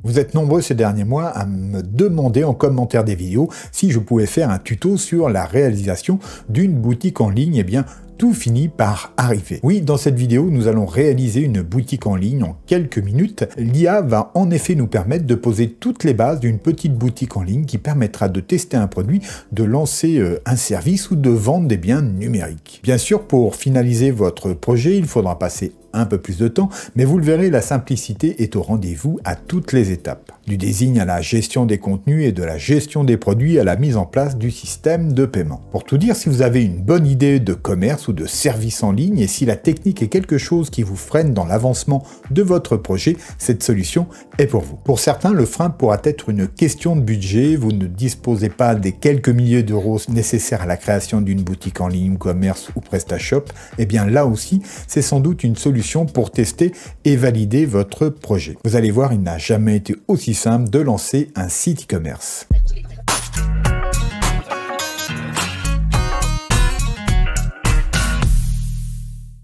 Vous êtes nombreux ces derniers mois à me demander en commentaire des vidéos si je pouvais faire un tuto sur la réalisation d'une boutique en ligne. Eh bien, tout finit par arriver. Oui, dans cette vidéo, nous allons réaliser une boutique en ligne en quelques minutes. L'IA va en effet nous permettre de poser toutes les bases d'une petite boutique en ligne qui permettra de tester un produit, de lancer un service ou de vendre des biens numériques. Bien sûr, pour finaliser votre projet, il faudra passer un peu plus de temps, mais vous le verrez, la simplicité est au rendez-vous à toutes les étapes. Du design à la gestion des contenus et de la gestion des produits à la mise en place du système de paiement. Pour tout dire, si vous avez une bonne idée de commerce ou de service en ligne et si la technique est quelque chose qui vous freine dans l'avancement de votre projet, cette solution est pour vous. Pour certains, le frein pourra être une question de budget, vous ne disposez pas des quelques milliers d'euros nécessaires à la création d'une boutique en ligne, commerce ou PrestaShop, et bien là aussi, c'est sans doute une solution pour tester et valider votre projet. Vous allez voir, il n'a jamais été aussi simple de lancer un site e-commerce.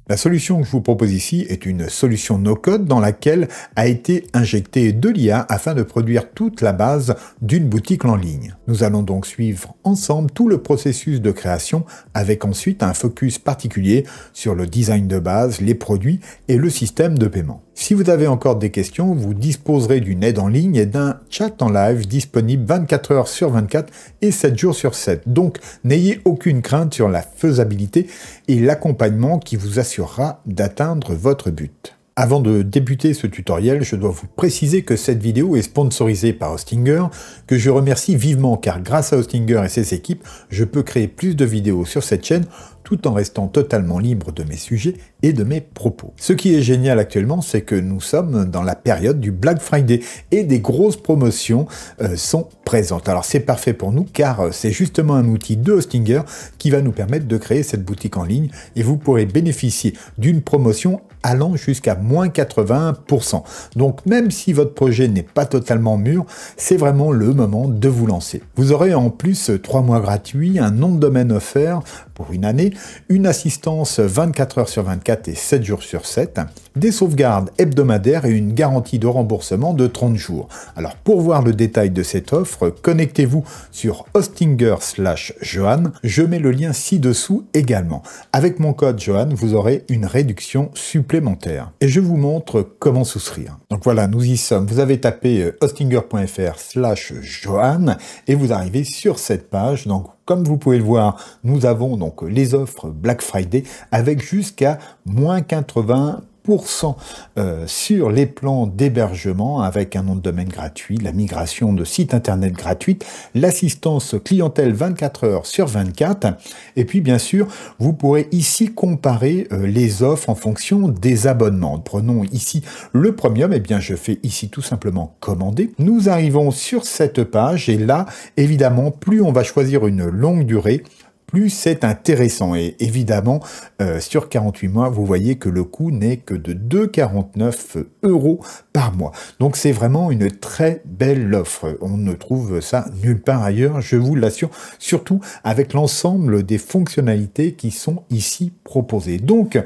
La solution que je vous propose ici est une solution no-code dans laquelle a été injectée de l'IA afin de produire toute la base d'une boutique en ligne. Nous allons donc suivre ensemble tout le processus de création avec ensuite un focus particulier sur le design de base, les produits et le système de paiement. Si vous avez encore des questions, vous disposerez d'une aide en ligne et d'un chat en live disponible 24 heures sur 24 et 7 jours sur 7. Donc, n'ayez aucune crainte sur la faisabilité et l'accompagnement qui vous assurera d'atteindre votre but. Avant de débuter ce tutoriel, je dois vous préciser que cette vidéo est sponsorisée par Hostinger, que je remercie vivement car grâce à Hostinger et ses équipes, je peux créer plus de vidéos sur cette chaîne tout en restant totalement libre de mes sujets et de mes propos. Ce qui est génial actuellement, c'est que nous sommes dans la période du Black Friday et des grosses promotions sont présentes. Alors c'est parfait pour nous car c'est justement un outil de Hostinger qui va nous permettre de créer cette boutique en ligne et vous pourrez bénéficier d'une promotion allant jusqu'à moins 80%. Donc même si votre projet n'est pas totalement mûr, c'est vraiment le moment de vous lancer. Vous aurez en plus 3 mois gratuits, un nom de domaine offert pour une année, une assistance 24 heures sur 24 et 7 jours sur 7, des sauvegardes hebdomadaires et une garantie de remboursement de 30 jours. Alors pour voir le détail de cette offre, connectez-vous sur Hostinger/Johan. Je mets le lien ci-dessous également. Avec mon code Johan, vous aurez une réduction supplémentaire. Et je vous montre comment souscrire. Donc voilà, nous y sommes. Vous avez tapé hostinger.fr/Johan et vous arrivez sur cette page. Donc comme vous pouvez le voir, nous avons donc les offres Black Friday avec jusqu'à moins 80% sur les plans d'hébergement avec un nom de domaine gratuit, la migration de site internet gratuite, l'assistance clientèle 24 heures sur 24 et puis bien sûr vous pourrez ici comparer les offres en fonction des abonnements. Prenons ici le premium, et bien je fais ici tout simplement commander. Nous arrivons sur cette page et là évidemment plus on va choisir une longue durée, plus c'est intéressant. Et évidemment, sur 48 mois, vous voyez que le coût n'est que de 2,49 € par mois. Donc c'est vraiment une très belle offre. On ne trouve ça nulle part ailleurs, je vous l'assure, surtout avec l'ensemble des fonctionnalités qui sont ici proposées. Donc,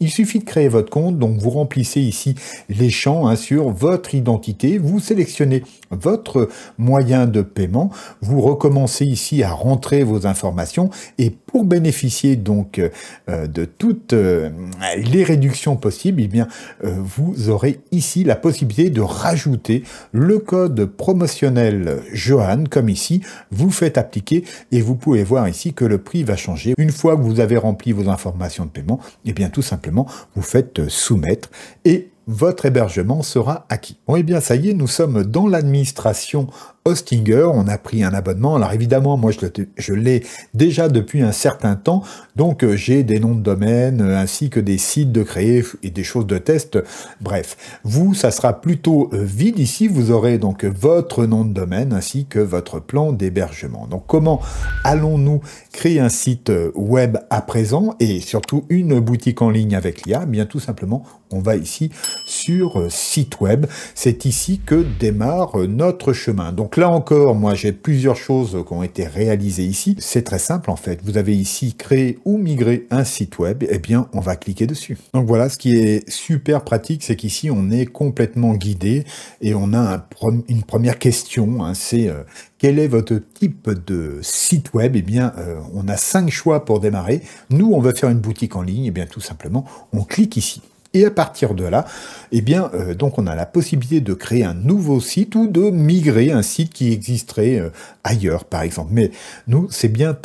il suffit de créer votre compte, donc vous remplissez ici les champs sur votre identité, vous sélectionnez votre moyen de paiement, vous recommencez ici à rentrer vos informations et pour bénéficier donc de toutes les réductions possibles, eh bien, vous aurez ici la possibilité de rajouter le code promotionnel Johan, comme ici, vous faites appliquer et vous pouvez voir ici que le prix va changer. Une fois que vous avez rempli vos informations de paiement, eh bien tout simplement, vous faites soumettre et votre hébergement sera acquis. Bon, et bien ça y est, nous sommes dans l'administration Hostinger, on a pris un abonnement. Alors évidemment, moi je l'ai déjà depuis un certain temps, donc j'ai des noms de domaine ainsi que des sites de créer et des choses de test. Bref, vous, ça sera plutôt vide ici, vous aurez donc votre nom de domaine ainsi que votre plan d'hébergement. Donc comment allons-nous créer un site web à présent et surtout une boutique en ligne avec l'IA? Bien tout simplement, on va ici sur site web. C'est ici que démarre notre chemin. Donc là encore, moi j'ai plusieurs choses qui ont été réalisées ici. C'est très simple en fait. Vous avez ici créé ou migré un site web, eh bien on va cliquer dessus. Donc voilà, ce qui est super pratique, c'est qu'ici on est complètement guidé et on a une première question, hein, c'est quel est votre type de site web? Eh bien, on a 5 choix pour démarrer. Nous, on veut faire une boutique en ligne, eh bien tout simplement, on clique ici. Et à partir de là, eh bien, donc on a la possibilité de créer un nouveau site ou de migrer un site qui existerait ailleurs, par exemple. Mais nous, c'est bien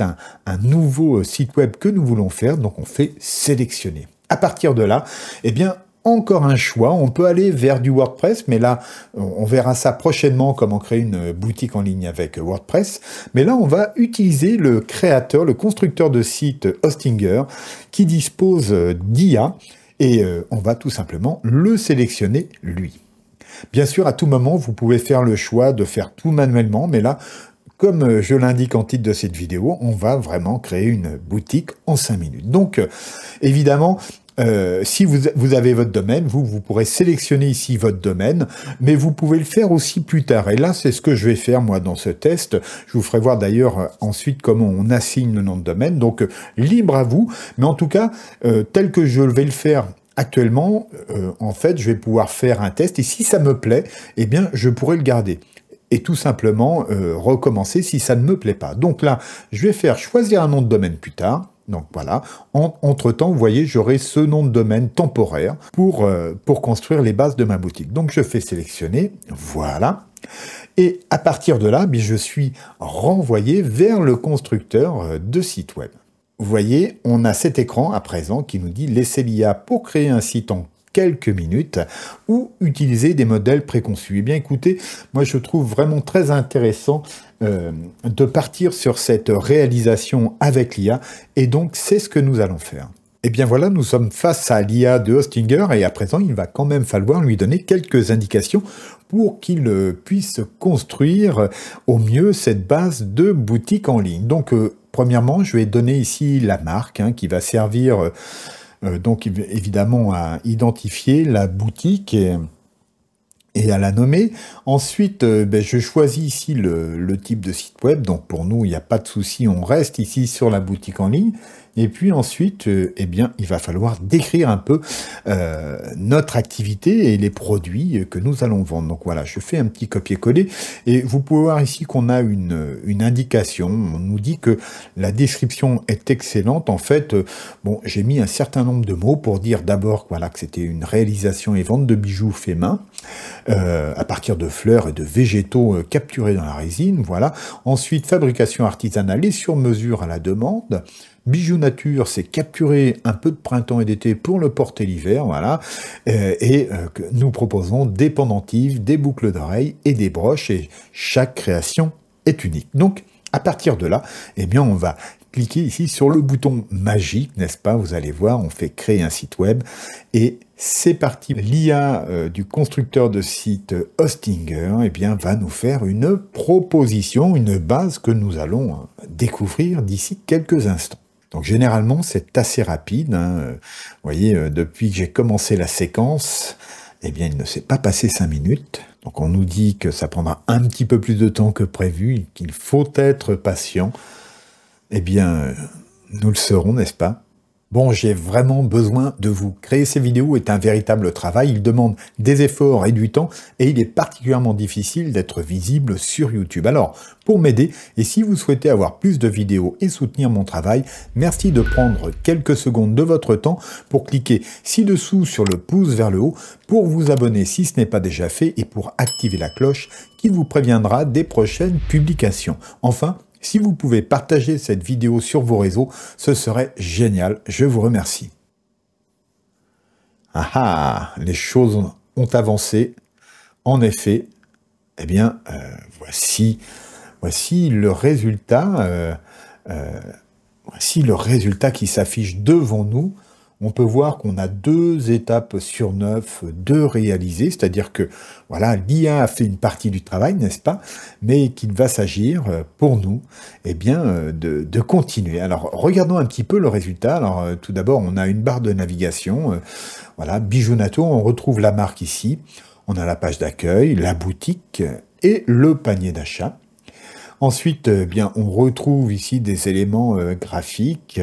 un nouveau site web que nous voulons faire, donc on fait sélectionner. À partir de là, eh bien, encore un choix, on peut aller vers du WordPress, mais là, on verra ça prochainement, comment créer une boutique en ligne avec WordPress. Mais là, on va utiliser le créateur, le constructeur de site Hostinger, qui dispose d'IA, et on va tout simplement le sélectionner, lui. Bien sûr, à tout moment, vous pouvez faire le choix de faire tout manuellement, mais là, comme je l'indique en titre de cette vidéo, on va vraiment créer une boutique en 5 minutes. Donc, évidemment, si vous avez votre domaine, vous pourrez sélectionner ici votre domaine, mais vous pouvez le faire aussi plus tard. Et là, c'est ce que je vais faire, moi, dans ce test. Je vous ferai voir d'ailleurs ensuite comment on assigne le nom de domaine. Donc, libre à vous. Mais en tout cas, tel que je vais le faire actuellement, en fait, je vais pouvoir faire un test. Et si ça me plaît, eh bien, je pourrai le garder. Et tout simplement recommencer si ça ne me plaît pas. Donc là, je vais faire choisir un nom de domaine plus tard. Donc voilà, entre-temps, vous voyez, j'aurai ce nom de domaine temporaire pour construire les bases de ma boutique. Donc je fais sélectionner, voilà. Et à partir de là, je suis renvoyé vers le constructeur de site web. Vous voyez, on a cet écran à présent qui nous dit « Laissez l'IA pour créer un site en quelques minutes ou utiliser des modèles préconçus ». Eh bien écoutez, moi je trouve vraiment très intéressant de partir sur cette réalisation avec l'IA et donc c'est ce que nous allons faire. Et bien voilà, nous sommes face à l'IA de Hostinger et à présent il va quand même falloir lui donner quelques indications pour qu'il puisse construire au mieux cette base de boutique en ligne. Donc premièrement, je vais donner ici la marque qui va servir donc évidemment à identifier la boutique et à la nommer. Ensuite, je choisis ici le type de site web. Donc pour nous, il n'y a pas de souci, on reste ici sur la boutique en ligne. Et puis ensuite, eh bien, il va falloir décrire un peu notre activité et les produits que nous allons vendre. Donc voilà, je fais un petit copier-coller. Et vous pouvez voir ici qu'on a une indication. On nous dit que la description est excellente. En fait, bon, j'ai mis un certain nombre de mots pour dire d'abord voilà, que c'était une réalisation et vente de bijoux faits main, à partir de fleurs et de végétaux capturés dans la résine. Voilà. Ensuite, fabrication artisanale et sur mesure à la demande. Bijoux nature, c'est capturer un peu de printemps et d'été pour le porter l'hiver, voilà. Que nous proposons des pendentifs, des boucles d'oreilles et des broches, et chaque création est unique. Donc, à partir de là, eh bien, on va cliquer ici sur le bouton magique, n'est-ce pas? Vous allez voir, on fait créer un site web, et c'est parti. L'IA du constructeur de site Hostinger, eh bien, va nous faire une proposition, une base que nous allons découvrir d'ici quelques instants. Donc généralement, c'est assez rapide. Vous voyez, depuis que j'ai commencé la séquence, eh bien, il ne s'est pas passé 5 minutes. Donc on nous dit que ça prendra un petit peu plus de temps que prévu, qu'il faut être patient. Eh bien, nous le serons, n'est-ce pas? Bon, j'ai vraiment besoin de vous. Créer ces vidéos est un véritable travail, il demande des efforts et du temps, et il est particulièrement difficile d'être visible sur YouTube. Alors, pour m'aider, et si vous souhaitez avoir plus de vidéos et soutenir mon travail, merci de prendre quelques secondes de votre temps pour cliquer ci-dessous sur le pouce vers le haut, pour vous abonner si ce n'est pas déjà fait, et pour activer la cloche qui vous préviendra des prochaines publications. Enfin, si vous pouvez partager cette vidéo sur vos réseaux, ce serait génial. Je vous remercie. Ah ah, les choses ont avancé. En effet, eh bien, voici le résultat. Voici le résultat qui s'affiche devant nous. On peut voir qu'on a 2 étapes sur 9 de réaliser, c'est-à-dire que voilà, l'IA a fait une partie du travail, n'est-ce pas, mais qu'il va s'agir pour nous, eh bien, de continuer. Alors, regardons un petit peu le résultat. Alors, tout d'abord, on a une barre de navigation, voilà, Bijoux Nato, on retrouve la marque ici, on a la page d'accueil, la boutique, et le panier d'achat. Ensuite, bien, on retrouve ici des éléments graphiques.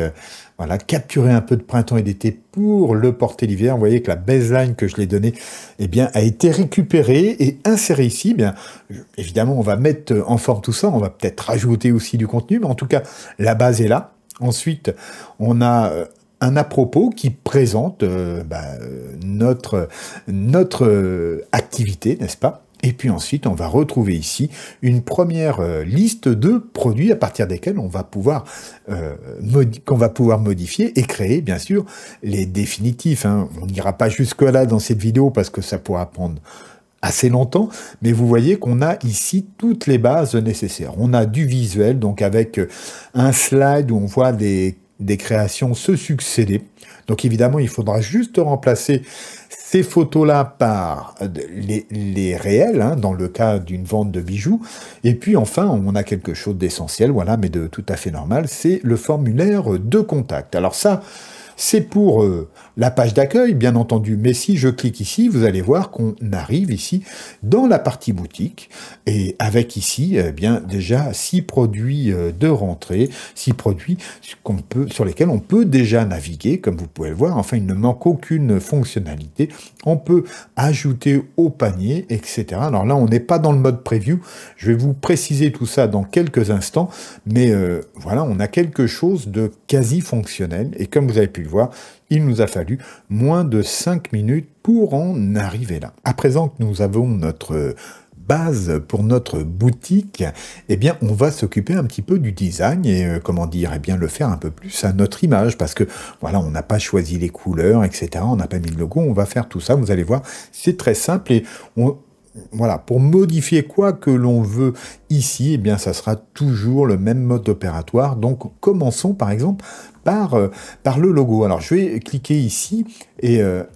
Voilà, capturer un peu de printemps et d'été pour le porter l'hiver. Vous voyez que la baseline que je l'ai donnée, eh bien, a été récupérée et insérée ici. Bien, évidemment, on va mettre en forme tout ça. On va peut-être rajouter aussi du contenu, mais en tout cas, la base est là. Ensuite, on a un à propos qui présente notre activité, n'est-ce pas? Et puis ensuite, on va retrouver ici une première liste de produits à partir desquels on va pouvoir modifier et créer, bien sûr, les définitifs. Hein. On n'ira pas jusque-là dans cette vidéo parce que ça pourra prendre assez longtemps, mais vous voyez qu'on a ici toutes les bases nécessaires. On a du visuel, donc avec un slide où on voit des créations se succéder. Donc évidemment, il faudra juste remplacer ces photos-là par les réels, hein, dans le cas d'une vente de bijoux. Et puis enfin, on a quelque chose d'essentiel, voilà, mais de tout à fait normal, c'est le formulaire de contact. Alors ça, c'est pour la page d'accueil, bien entendu, mais si je clique ici, vous allez voir qu'on arrive ici dans la partie boutique, et avec ici, eh bien déjà 6 produits de rentrée, 6 produits sur lesquels on peut déjà naviguer, comme vous pouvez le voir. Enfin, il ne manque aucune fonctionnalité. On peut ajouter au panier, etc. Alors là, on n'est pas dans le mode preview. Je vais vous préciser tout ça dans quelques instants, mais voilà, on a quelque chose de quasi fonctionnel, et comme vous avez pu le voir, il nous a fallu moins de 5 minutes pour en arriver là. À présent que nous avons notre base pour notre boutique, eh bien, on va s'occuper un petit peu du design et, comment dire, eh bien, le faire un peu plus à notre image, parce que, voilà, on n'a pas choisi les couleurs, etc., on n'a pas mis le logo, on va faire tout ça, vous allez voir, c'est très simple, et voilà, pour modifier quoi que l'on veut ici, eh bien, ça sera toujours le même mode opératoire. Donc, commençons par exemple par le logo. Alors, je vais cliquer ici et vous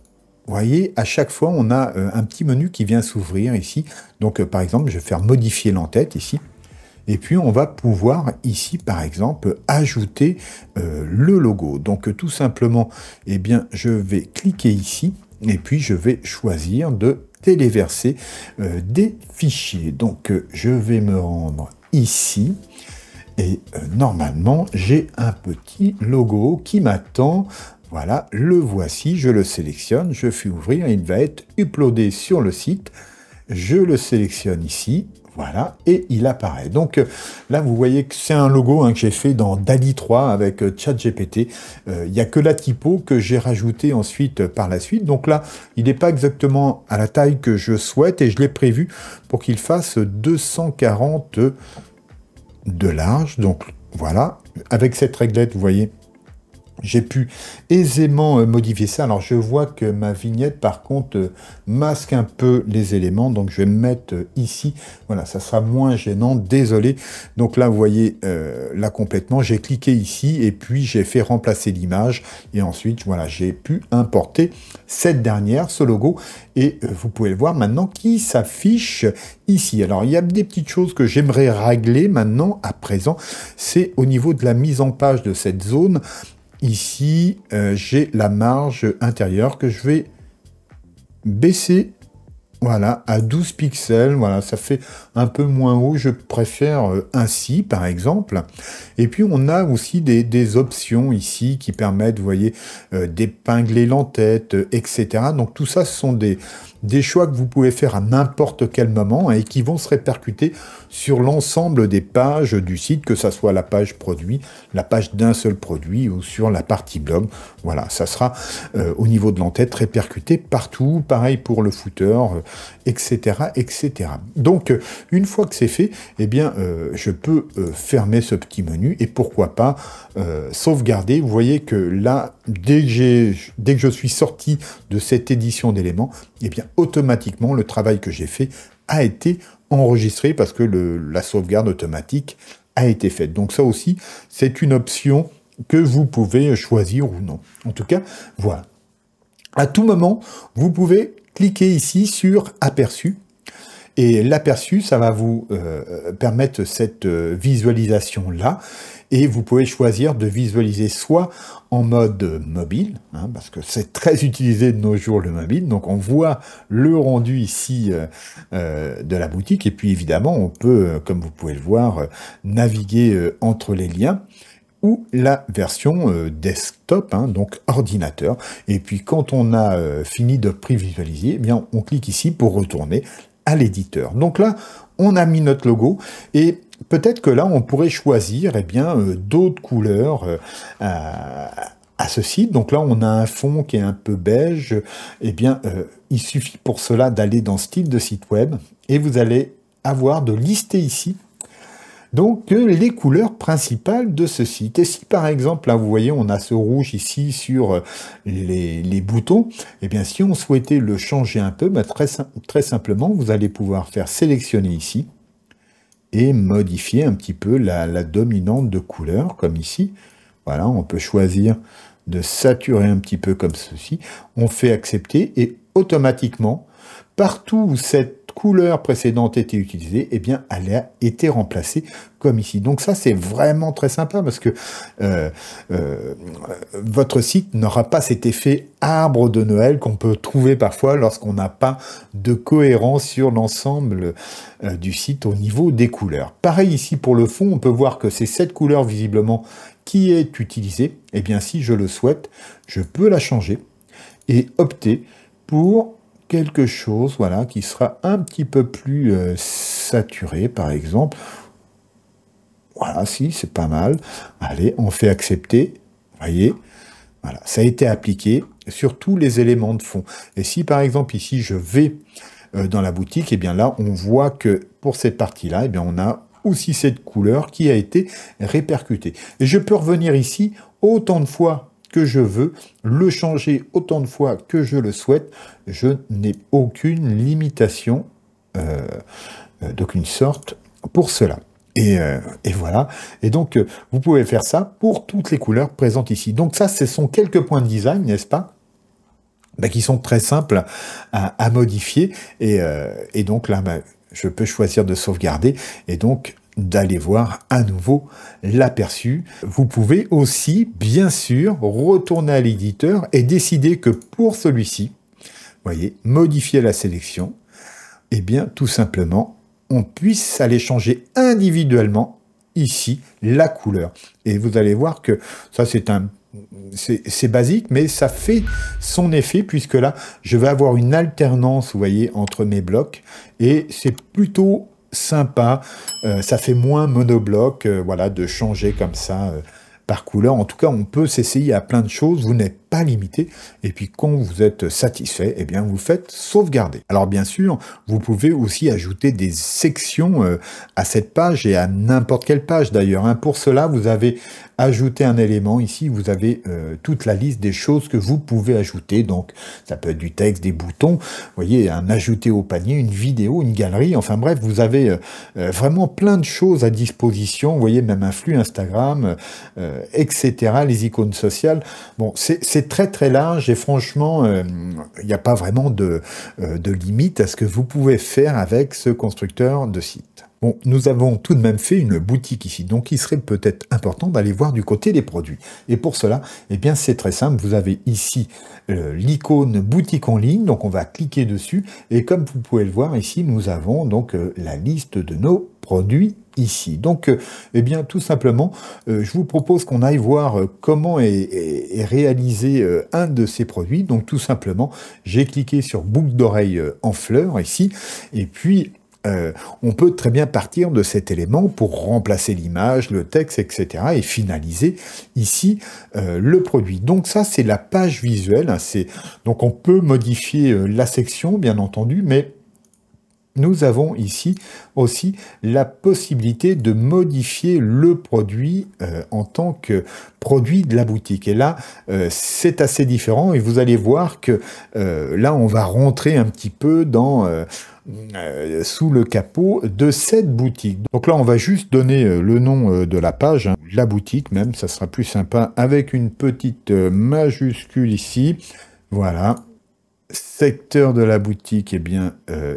voyez, à chaque fois, on a un petit menu qui vient s'ouvrir ici. Donc, par exemple, je vais faire modifier l'entête ici. Et puis, on va pouvoir ici, par exemple, ajouter le logo. Donc, tout simplement, eh bien, je vais cliquer ici et puis je vais choisir de téléverser des fichiers. Donc, je vais me rendre ici et normalement, j'ai un petit logo qui m'attend. Voilà, le voici, je le sélectionne, je fais ouvrir, il va être uploadé sur le site. Je le sélectionne ici, voilà, et il apparaît. Donc là, vous voyez que c'est un logo que j'ai fait dans DALL-E 3 avec ChatGPT. Il n'y a que la typo que j'ai rajouté ensuite par la suite. Donc là, il n'est pas exactement à la taille que je souhaite et je l'ai prévu pour qu'il fasse 240 de large. Donc voilà, avec cette réglette, vous voyez, j'ai pu aisément modifier ça. Alors, je vois que ma vignette, par contre, masque un peu les éléments. Donc, je vais me mettre ici. Voilà, ça sera moins gênant. Désolé. Donc là, vous voyez, là, complètement, j'ai cliqué ici et puis j'ai fait remplacer l'image. Et ensuite, voilà, j'ai pu importer cette dernière, ce logo. Et vous pouvez le voir maintenant qui s'affiche ici. Alors, il y a des petites choses que j'aimerais régler maintenant, à présent. C'est au niveau de la mise en page de cette zone. Ici, j'ai la marge intérieure que je vais baisser, voilà, à 12 pixels. Voilà, ça fait un peu moins haut. Je préfère ainsi, par exemple. Et puis, on a aussi des options ici qui permettent, vous voyez, d'épingler l'entête, etc. Donc, tout ça, ce sont des choix que vous pouvez faire à n'importe quel moment et qui vont se répercuter sur l'ensemble des pages du site, que ça soit la page produit, la page d'un seul produit ou sur la partie blog. Voilà, ça sera au niveau de l'entête répercuté partout, pareil pour le footer, etc., etc. Donc, une fois que c'est fait, eh bien, je peux fermer ce petit menu et pourquoi pas sauvegarder. Vous voyez que là, dès que je suis sorti de cette édition d'éléments, eh bien, automatiquement, le travail que j'ai fait a été enregistré parce que la sauvegarde automatique a été faite. Donc ça aussi, c'est une option que vous pouvez choisir ou non. En tout cas, voilà. À tout moment, vous pouvez cliquer ici sur Aperçu. Et l'aperçu, ça va vous permettre cette visualisation-là. Et vous pouvez choisir de visualiser soit en mode mobile, hein, parce que c'est très utilisé de nos jours le mobile, donc on voit le rendu ici de la boutique, et puis évidemment on peut, comme vous pouvez le voir, naviguer entre les liens, ou la version desktop, hein, donc ordinateur, et puis quand on a fini de prévisualiser, eh bien on clique ici pour retourner à l'éditeur. Donc là, on a mis notre logo, et peut-être que là, on pourrait choisir eh bien, d'autres couleurs à ce site. Donc là, on a un fond qui est un peu beige. Eh bien, il suffit pour cela d'aller dans Style de site web et vous allez avoir de lister ici donc les couleurs principales de ce site. Et si par exemple, là vous voyez, on a ce rouge ici sur les boutons, eh bien si on souhaitait le changer un peu, bah, très simplement, vous allez pouvoir faire sélectionner ici et modifier un petit peu la dominante de couleur, comme ici. Voilà, on peut choisir de saturer un petit peu comme ceci. On fait accepter et automatiquement, partout où cette couleur précédente était utilisée, eh bien, elle a été remplacée comme ici. Donc ça, c'est vraiment très sympa parce que votre site n'aura pas cet effet arbre de Noël qu'on peut trouver parfois lorsqu'on n'a pas de cohérence sur l'ensemble du site au niveau des couleurs. Pareil ici pour le fond, on peut voir que c'est cette couleur visiblement qui est utilisée. Eh bien, si je le souhaite, je peux la changer et opter pour quelque chose, voilà, qui sera un petit peu plus saturé, par exemple. Voilà, si, c'est pas mal. Allez, on fait accepter. Vous voyez, voilà, ça a été appliqué sur tous les éléments de fond. Et si, par exemple, ici, je vais dans la boutique, et bien là, on voit que pour cette partie-là, et bien on a aussi cette couleur qui a été répercutée. Et je peux revenir ici autant de fois que je veux, le changer autant de fois que je le souhaite. Je n'ai aucune limitation d'aucune sorte pour cela. Et voilà. Et donc, vous pouvez faire ça pour toutes les couleurs présentes ici. Donc ça, ce sont quelques points de design, n'est-ce pas? Ben, qui sont très simples à modifier. Et donc là, ben, je peux choisir de sauvegarder. Et donc, d'aller voir à nouveau l'aperçu. Vous pouvez aussi, bien sûr, retourner à l'éditeur et décider que pour celui-ci, voyez, modifier la sélection, et bien, tout simplement, on puisse aller changer individuellement, ici, la couleur. Et vous allez voir que ça, c'est basique, mais ça fait son effet, puisque là, je vais avoir une alternance, vous voyez, entre mes blocs, et c'est plutôt sympa, ça fait moins monobloc, voilà, de changer comme ça par couleur. En tout cas, on peut s'essayer à plein de choses, vous n'êtes pas limité, et puis quand vous êtes satisfait, eh bien vous faites sauvegarder. Alors bien sûr, vous pouvez aussi ajouter des sections à cette page, et à n'importe quelle page d'ailleurs, hein. Pour cela, vous avez ajouté un élément, ici vous avez toute la liste des choses que vous pouvez ajouter, donc ça peut être du texte, des boutons, vous voyez, un ajouter au panier, une vidéo, une galerie, enfin bref, vous avez vraiment plein de choses à disposition, vous voyez, même un flux Instagram, etc., les icônes sociales. Bon, c'est très très large, et franchement, il n'y a pas vraiment de limite à ce que vous pouvez faire avec ce constructeur de site. Bon, nous avons tout de même fait une boutique ici, donc il serait peut-être important d'aller voir du côté des produits. Et pour cela, eh bien c'est très simple, vous avez ici l'icône boutique en ligne, donc on va cliquer dessus, et comme vous pouvez le voir ici, nous avons donc la liste de nos produits ici. Donc, eh bien, tout simplement, je vous propose qu'on aille voir comment est réalisé un de ces produits. Donc, tout simplement, j'ai cliqué sur boucle d'oreille en fleurs ici, et puis on peut très bien partir de cet élément pour remplacer l'image, le texte, etc. et finaliser ici le produit. Donc ça, c'est la page visuelle. Hein, donc on peut modifier la section, bien entendu, mais nous avons ici aussi la possibilité de modifier le produit en tant que produit de la boutique. Et là, c'est assez différent, et vous allez voir que là, on va rentrer un petit peu dans sous le capot de cette boutique. Donc là, on va juste donner le nom de la page, hein, la boutique même, ça sera plus sympa, avec une petite majuscule ici. Voilà. secteur de la boutique, eh bien,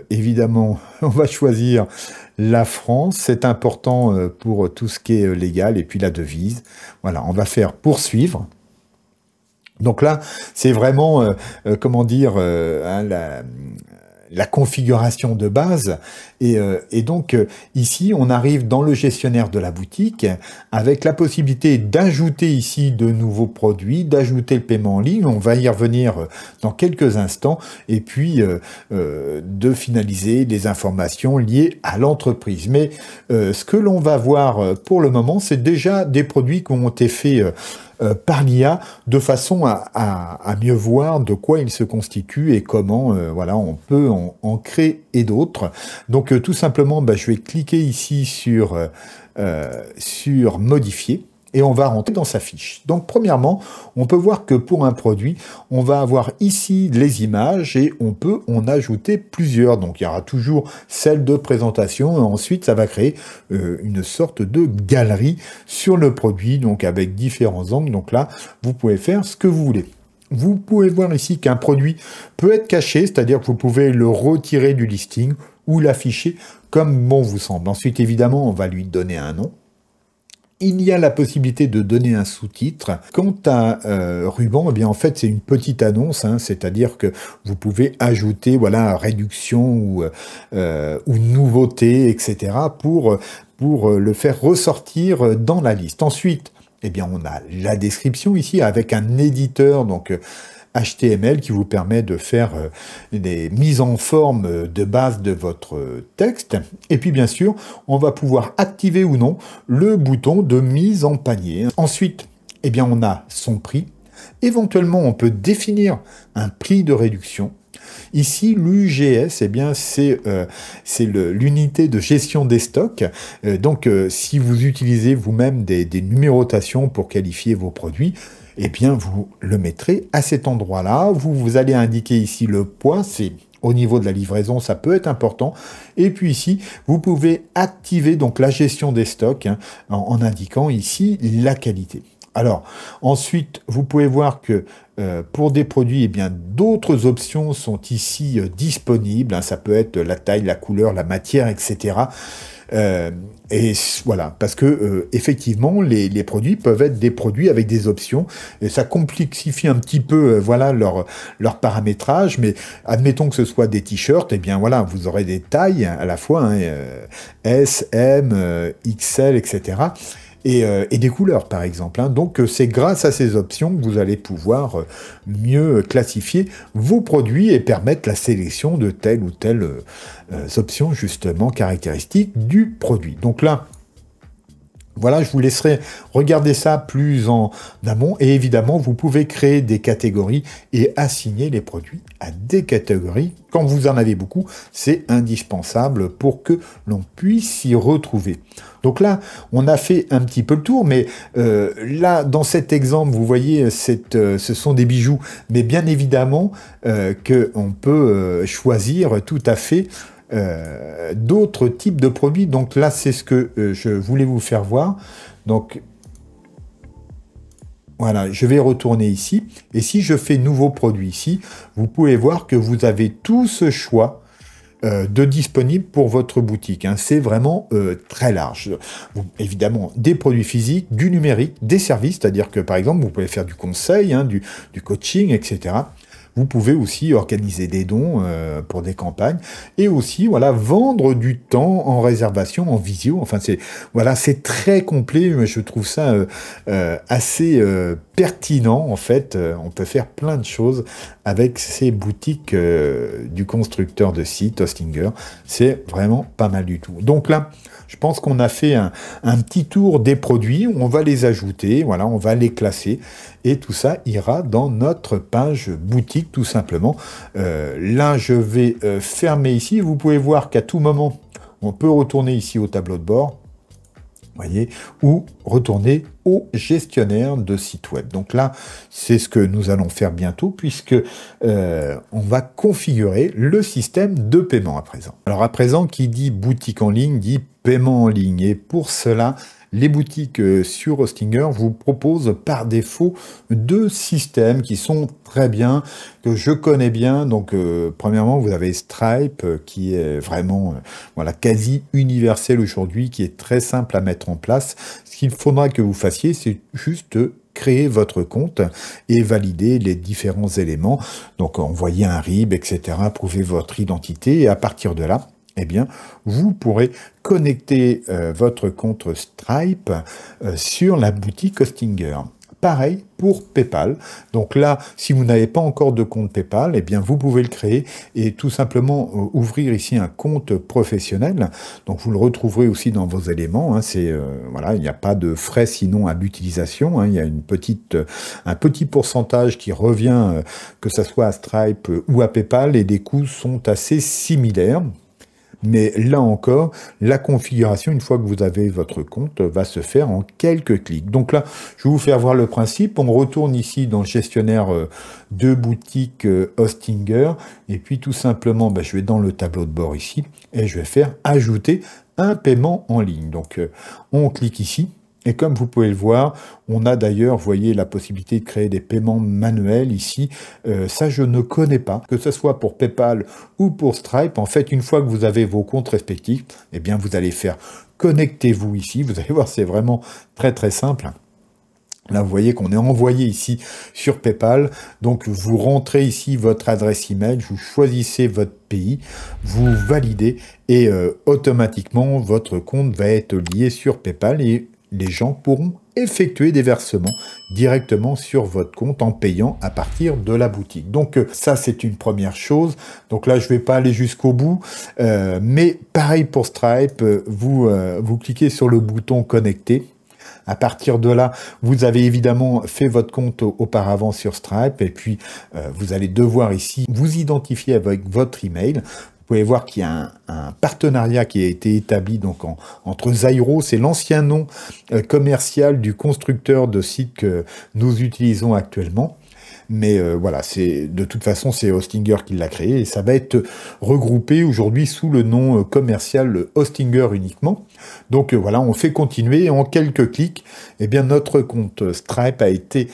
évidemment, on va choisir la France. C'est important pour tout ce qui est légal et puis la devise. Voilà, on va faire poursuivre. Donc là, c'est vraiment, comment dire, hein, la configuration de base. Et donc, ici, on arrive dans le gestionnaire de la boutique avec la possibilité d'ajouter ici de nouveaux produits, d'ajouter le paiement en ligne. On va y revenir dans quelques instants. Et puis, de finaliser les informations liées à l'entreprise. Mais ce que l'on va voir pour le moment, c'est déjà des produits qui ont été faits par l'IA de façon à mieux voir de quoi il se constitue et comment voilà, on peut en créer et d'autres. Donc tout simplement, bah, je vais cliquer ici sur modifier. Et on va rentrer dans sa fiche. Donc, premièrement, on peut voir que pour un produit, on va avoir ici les images et on peut en ajouter plusieurs. Donc, il y aura toujours celle de présentation et ensuite, ça va créer une sorte de galerie sur le produit, donc avec différents angles. Donc là, vous pouvez faire ce que vous voulez. Vous pouvez voir ici qu'un produit peut être caché, c'est-à-dire que vous pouvez le retirer du listing ou l'afficher comme bon vous semble. Ensuite, évidemment, on va lui donner un nom. Il y a la possibilité de donner un sous-titre. Quant à ruban, eh bien en fait c'est une petite annonce, hein, c'est-à-dire que vous pouvez ajouter voilà réduction ou nouveauté, etc. pour le faire ressortir dans la liste. Ensuite, eh bien on a la description ici avec un éditeur donc HTML qui vous permet de faire des mises en forme de base de votre texte. Et puis bien sûr, on va pouvoir activer ou non le bouton de mise en panier. Ensuite, eh bien, on a son prix. Éventuellement, on peut définir un prix de réduction. Ici, l'UGS, eh bien, c'est l'unité de gestion des stocks. Donc, si vous utilisez vous-même des numérotations pour qualifier vos produits, eh bien, vous le mettrez à cet endroit-là. Vous allez indiquer ici le poids, c'est au niveau de la livraison, ça peut être important. Et puis ici, vous pouvez activer donc la gestion des stocks hein, en indiquant ici la qualité. Alors, ensuite, vous pouvez voir que pour des produits, eh bien, d'autres options sont ici disponibles. Hein, ça peut être la taille, la couleur, la matière, etc. Et voilà, parce que effectivement, les produits peuvent être des produits avec des options, et ça complexifie un petit peu, voilà, leur paramétrage. Mais admettons que ce soit des t-shirts, et bien voilà, vous aurez des tailles à la fois, hein, S, M, XL, etc. Et des couleurs, par exemple. Hein. Donc, c'est grâce à ces options que vous allez pouvoir mieux classifier vos produits et permettre la sélection de telle ou telle option, justement, caractéristique du produit. Donc là, voilà, je vous laisserai regarder ça plus en amont. Et évidemment, vous pouvez créer des catégories et assigner les produits à des catégories. Quand vous en avez beaucoup, c'est indispensable pour que l'on puisse s'y retrouver. Donc là, on a fait un petit peu le tour, mais là, dans cet exemple, vous voyez, ce sont des bijoux. Mais bien évidemment qu'on peut choisir tout à fait d'autres types de produits. Donc là, c'est ce que je voulais vous faire voir. Donc, voilà, je vais retourner ici. Et si je fais nouveau produit ici, vous pouvez voir que vous avez tout ce choix de disponible pour votre boutique. Hein. C'est vraiment très large. Évidemment, des produits physiques, du numérique, des services, c'est-à-dire que par exemple, vous pouvez faire du conseil, hein, du coaching, etc. Vous pouvez aussi organiser des dons pour des campagnes et aussi voilà vendre du temps en réservation, en visio. Enfin c'est très complet. Mais je trouve ça assez pertinent en fait. On peut faire plein de choses avec ces boutiques du constructeur de sites Hostinger. C'est vraiment pas mal du tout. Donc là, je pense qu'on a fait un petit tour des produits. On va les ajouter. Voilà, on va les classer. Et tout ça ira dans notre page boutique, tout simplement. Là, je vais fermer ici. Vous pouvez voir qu'à tout moment, on peut retourner ici au tableau de bord. Voyez, ou retourner au gestionnaire de site web. Donc là, c'est ce que nous allons faire bientôt, puisque on va configurer le système de paiement à présent. Alors à présent, qui dit boutique en ligne, dit paiement en ligne. Et pour cela, les boutiques sur Hostinger vous proposent par défaut deux systèmes qui sont très bien, que je connais bien. Donc, premièrement, vous avez Stripe, qui est vraiment voilà, quasi universel aujourd'hui, qui est très simple à mettre en place. Ce qu'il faudra que vous fassiez, c'est juste créer votre compte et valider les différents éléments. Donc, envoyer un RIB, etc., prouver votre identité, et à partir de là, eh bien, vous pourrez connecter votre compte Stripe sur la boutique Hostinger. Pareil pour PayPal. Donc là, si vous n'avez pas encore de compte PayPal, eh bien vous pouvez le créer et tout simplement ouvrir ici un compte professionnel. Donc vous le retrouverez aussi dans vos éléments. Hein. C'est voilà, il n'y a pas de frais sinon à l'utilisation. Hein. Il y a un petit pourcentage qui revient, que ça soit à Stripe ou à PayPal, et les coûts sont assez similaires. Mais là encore, la configuration, une fois que vous avez votre compte, va se faire en quelques clics. Donc là, je vais vous faire voir le principe. On retourne ici dans le gestionnaire de boutique Hostinger. Et puis tout simplement, je vais dans le tableau de bord ici et je vais faire ajouter un paiement en ligne. Donc on clique ici. Et comme vous pouvez le voir, on a d'ailleurs, vous voyez, la possibilité de créer des paiements manuels ici. Ça, je ne connais pas. Que ce soit pour PayPal ou pour Stripe, en fait, une fois que vous avez vos comptes respectifs, eh bien, vous allez faire connectez-vous ici. Vous allez voir, c'est vraiment très, très simple. Là, vous voyez qu'on est envoyé ici sur PayPal. Donc, vous rentrez ici votre adresse email, vous choisissez votre pays, vous validez et automatiquement, votre compte va être lié sur PayPal et les gens pourront effectuer des versements directement sur votre compte en payant à partir de la boutique. Donc ça, c'est une première chose. Donc là, je ne vais pas aller jusqu'au bout, mais pareil pour Stripe, vous cliquez sur le bouton connecter. À partir de là, vous avez évidemment fait votre compte auparavant sur Stripe et puis vous allez devoir ici vous identifier avec votre email. Vous pouvez voir qu'il y a un partenariat qui a été établi donc entre Zyro, c'est l'ancien nom commercial du constructeur de sites que nous utilisons actuellement. Mais voilà, de toute façon, c'est Hostinger qui l'a créé et ça va être regroupé aujourd'hui sous le nom commercial Hostinger uniquement. Donc voilà, on fait continuer et en quelques clics, eh bien notre compte Stripe a été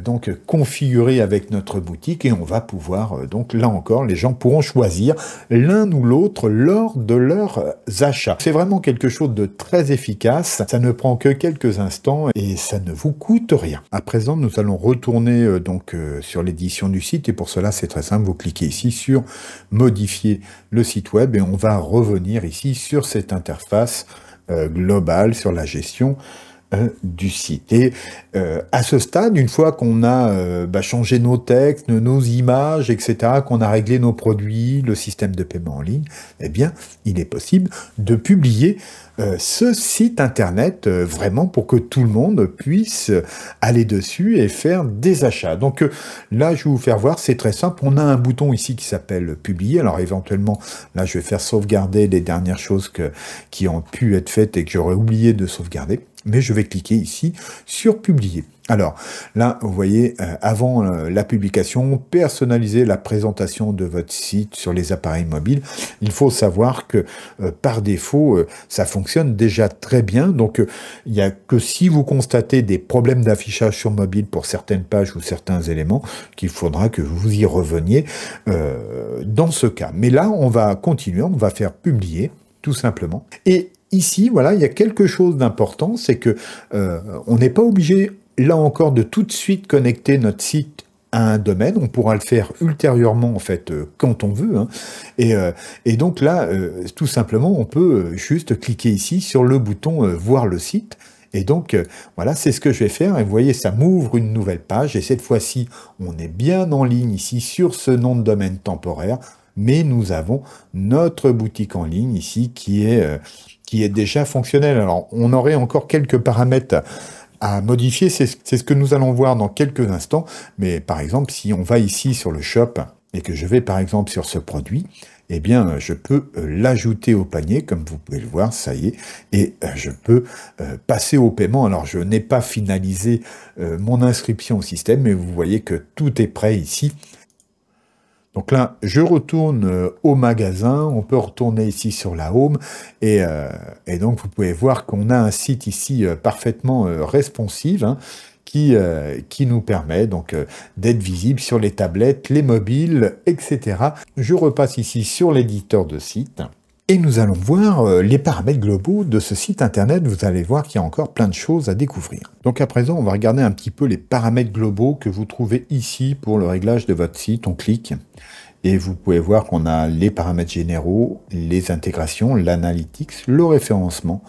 donc configuré avec notre boutique et on va pouvoir donc là encore, les gens pourront choisir l'un ou l'autre lors de leurs achats. C'est vraiment quelque chose de très efficace. Ça ne prend que quelques instants et ça ne vous coûte rien. À présent, nous allons retourner donc sur l'édition du site et pour cela, c'est très simple. Vous cliquez ici sur modifier le site web et on va revenir ici sur cette interface globale sur la gestion du site. Et à ce stade, une fois qu'on a changé nos textes, nos images, etc., qu'on a réglé nos produits, le système de paiement en ligne, eh bien, il est possible de publier ce site internet vraiment pour que tout le monde puisse aller dessus et faire des achats. Donc là, je vais vous faire voir, c'est très simple. On a un bouton ici qui s'appelle publier. Alors éventuellement, là, je vais faire sauvegarder les dernières choses qui ont pu être faites et que j'aurais oublié de sauvegarder. Mais je vais cliquer ici sur publier. Alors là, vous voyez, avant la publication, personnaliser la présentation de votre site sur les appareils mobiles. Il faut savoir que par défaut, ça fonctionne déjà très bien. Donc, il n'y a que si vous constatez des problèmes d'affichage sur mobile pour certaines pages ou certains éléments, qu'il faudra que vous y reveniez dans ce cas. Mais là, on va continuer, on va faire publier, tout simplement. Et ici, voilà, il y a quelque chose d'important, c'est que on n'est pas obligé, là encore, de tout de suite connecter notre site à un domaine. On pourra le faire ultérieurement, en fait, quand on veut. Hein. Et donc là, tout simplement, on peut juste cliquer ici sur le bouton voir le site. Et donc, voilà, c'est ce que je vais faire. Et vous voyez, ça m'ouvre une nouvelle page. Et cette fois-ci, on est bien en ligne ici sur ce nom de domaine temporaire. Mais nous avons notre boutique en ligne ici qui est déjà fonctionnelle. Alors, on aurait encore quelques paramètres à modifier, c'est ce que nous allons voir dans quelques instants, mais par exemple, si on va ici sur le shop et que je vais par exemple sur ce produit, eh bien, je peux l'ajouter au panier, comme vous pouvez le voir, ça y est, et je peux passer au paiement. Alors, je n'ai pas finalisé mon inscription au système, mais vous voyez que tout est prêt ici. Donc là, je retourne au magasin, on peut retourner ici sur la home, et donc vous pouvez voir qu'on a un site ici parfaitement responsive, hein, qui nous permet donc d'être visible sur les tablettes, les mobiles, etc. Je repasse ici sur l'éditeur de site. Et nous allons voir les paramètres globaux de ce site internet. Vous allez voir qu'il y a encore plein de choses à découvrir. Donc à présent, on va regarder un petit peu les paramètres globaux que vous trouvez ici pour le réglage de votre site. On clique et vous pouvez voir qu'on a les paramètres généraux, les intégrations, l'analytics, le référencement,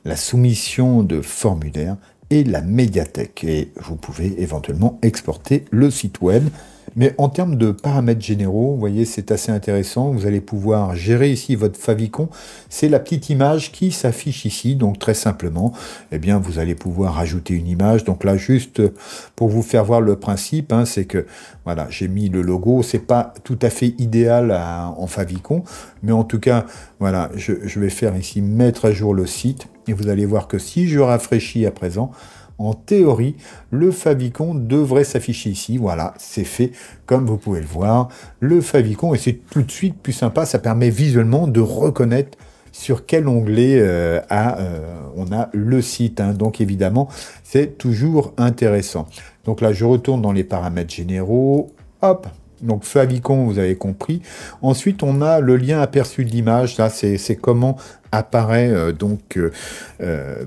la soumission de formulaires et la médiathèque. Et vous pouvez éventuellement exporter le site web. Mais en termes de paramètres généraux, vous voyez, c'est assez intéressant. Vous allez pouvoir gérer ici votre favicon. C'est la petite image qui s'affiche ici. Donc, très simplement, eh bien, vous allez pouvoir ajouter une image. Donc là, juste pour vous faire voir le principe, hein, c'est que, voilà, j'ai mis le logo. C'est pas tout à fait idéal en favicon. Mais en tout cas, voilà, je vais faire ici mettre à jour le site. Et vous allez voir que si je rafraîchis à présent, en théorie, le favicon devrait s'afficher ici. Voilà, c'est fait comme vous pouvez le voir. Le favicon, et c'est tout de suite plus sympa, ça permet visuellement de reconnaître sur quel onglet on a le site. Hein. Donc évidemment, c'est toujours intéressant. Donc là, je retourne dans les paramètres généraux. Hop! Donc favicon, vous avez compris. Ensuite, on a le lien aperçu de l'image. Là, c'est comment apparaît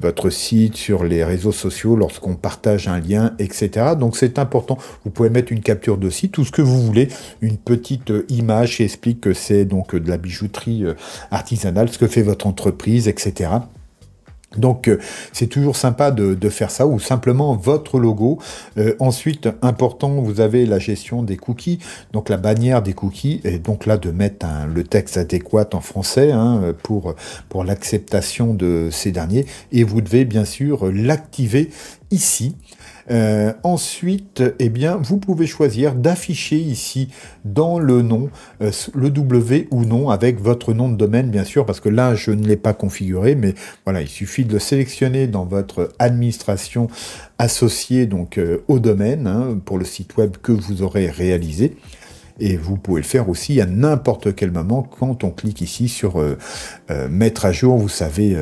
votre site sur les réseaux sociaux lorsqu'on partage un lien, etc. Donc c'est important. Vous pouvez mettre une capture de site, tout ce que vous voulez, une petite image qui explique que c'est donc de la bijouterie artisanale, ce que fait votre entreprise, etc. Donc c'est toujours sympa de faire ça, ou simplement votre logo. Ensuite, important, vous avez la gestion des cookies, donc la bannière des cookies, et donc là de mettre le texte adéquat en français hein, pour l'acceptation de ces derniers, et vous devez bien sûr l'activer ici. Ensuite, eh bien, vous pouvez choisir d'afficher ici dans le nom le W ou non avec votre nom de domaine, bien sûr, parce que là, je ne l'ai pas configuré, mais voilà, il suffit de le sélectionner dans votre administration associée donc au domaine hein, pour le site web que vous aurez réalisé. Et vous pouvez le faire aussi à n'importe quel moment quand on clique ici sur mettre à jour, vous savez,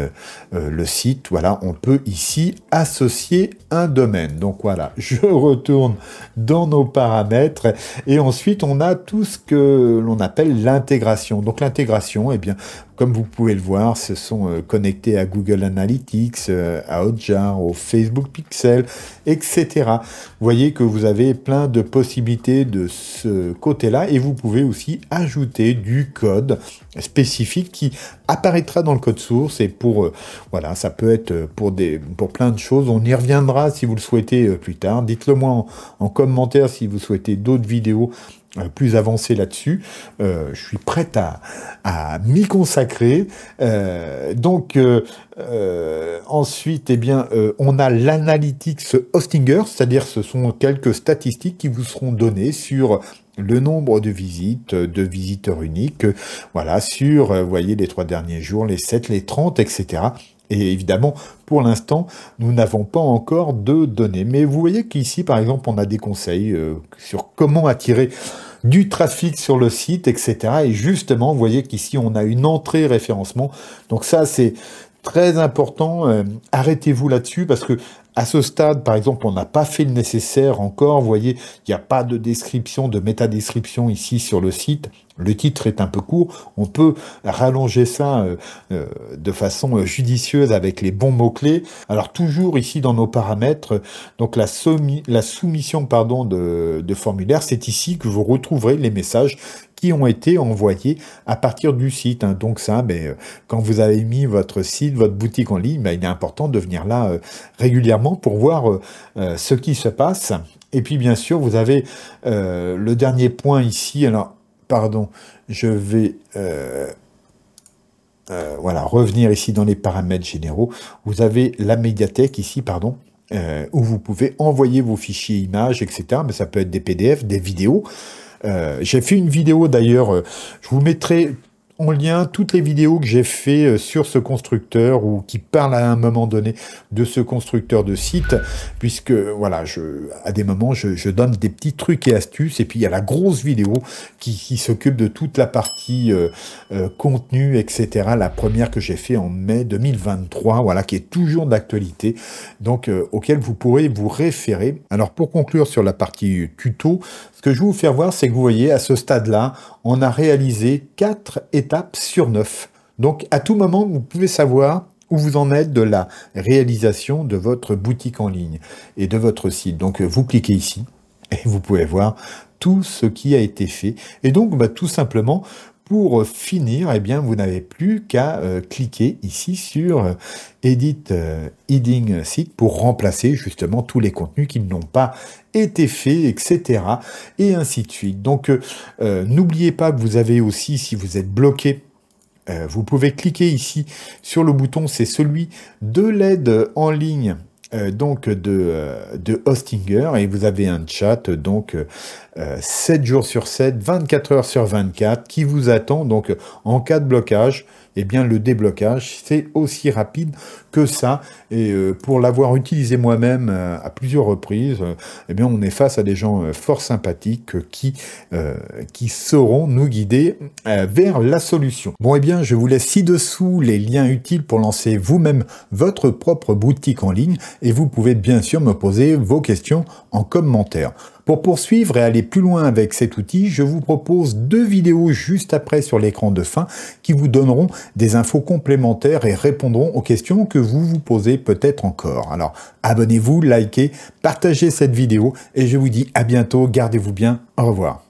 le site. Voilà, on peut ici associer un domaine. Donc voilà, je retourne dans nos paramètres et ensuite on a tout ce que l'on appelle l'intégration. Donc l'intégration, eh bien, comme vous pouvez le voir, se sont connectés à Google Analytics, à Hotjar, au Facebook Pixel, etc. Vous voyez que vous avez plein de possibilités de ce côté-là et vous pouvez aussi ajouter du code spécifique qui apparaîtra dans le code source et pour voilà, ça peut être pour plein de choses. On y reviendra si vous le souhaitez plus tard. Dites-le moi en commentaire si vous souhaitez d'autres vidéos plus avancé là-dessus. Je suis prêt à m'y consacrer. Ensuite, eh bien, on a l'analytics Hostinger, c'est-à-dire ce sont quelques statistiques qui vous seront données sur le nombre de visites, de visiteurs uniques, voilà, sur, vous voyez, les 3 derniers jours, les 7, les 30, etc. Et évidemment, pour l'instant, nous n'avons pas encore de données. Mais vous voyez qu'ici, par exemple, on a des conseils sur comment attirer du trafic sur le site, etc. Et justement, vous voyez qu'ici, on a une entrée référencement. Donc ça, c'est très important. Arrêtez-vous là-dessus parce que à ce stade, par exemple, on n'a pas fait le nécessaire encore. Vous voyez, il n'y a pas de description, de métadescription ici sur le site. Le titre est un peu court. On peut rallonger ça de façon judicieuse avec les bons mots-clés. Alors, toujours ici dans nos paramètres, donc la soumission pardon, de formulaire, c'est ici que vous retrouverez les messages qui ont été envoyés à partir du site. Hein. Donc ça, quand vous avez mis votre site, votre boutique en ligne, il est important de venir là régulièrement pour voir ce qui se passe. Et puis bien sûr, vous avez le dernier point ici. Alors, pardon, je vais voilà, revenir ici dans les paramètres généraux. Vous avez la médiathèque ici, pardon, où vous pouvez envoyer vos fichiers images, etc. Mais ça peut être des PDF, des vidéos. J'ai fait une vidéo d'ailleurs, je vous mettrai en lien toutes les vidéos que j'ai fait sur ce constructeur ou qui parlent à un moment donné de ce constructeur de site, puisque voilà, à des moments je donne des petits trucs et astuces, et puis il y a la grosse vidéo qui s'occupe de toute la partie contenu, etc. La première que j'ai fait en mai 2023, voilà, qui est toujours d'actualité, donc auquel vous pourrez vous référer. Alors pour conclure sur la partie tuto, ce que je vais vous faire voir, c'est que vous voyez, à ce stade-là, on a réalisé 4 étapes sur 9. Donc, à tout moment, vous pouvez savoir où vous en êtes de la réalisation de votre boutique en ligne et de votre site. Donc, vous cliquez ici et vous pouvez voir tout ce qui a été fait. Et donc, tout simplement, pour finir, eh bien, vous n'avez plus qu'à cliquer ici sur Edit Heading Site pour remplacer justement tous les contenus qui n'ont pas été faits, etc. et ainsi de suite. Donc, n'oubliez pas que vous avez aussi, si vous êtes bloqué, vous pouvez cliquer ici sur le bouton, c'est celui de l'aide en ligne donc de Hostinger, et vous avez un chat donc 7 jours sur 7, 24 heures sur 24 qui vous attend. Donc en cas de blocage, eh bien le déblocage c'est aussi rapide que ça, et pour l'avoir utilisé moi-même à plusieurs reprises, eh bien on est face à des gens fort sympathiques qui sauront nous guider vers la solution. Bon, eh bien je vous laisse ci-dessous les liens utiles pour lancer vous-même votre propre boutique en ligne, et vous pouvez bien sûr me poser vos questions en commentaire. Pour poursuivre et aller plus loin avec cet outil, je vous propose 2 vidéos juste après sur l'écran de fin qui vous donneront des infos complémentaires et répondront aux questions que vous vous posez peut-être encore. Alors abonnez-vous, likez, partagez cette vidéo et je vous dis à bientôt, gardez-vous bien, au revoir.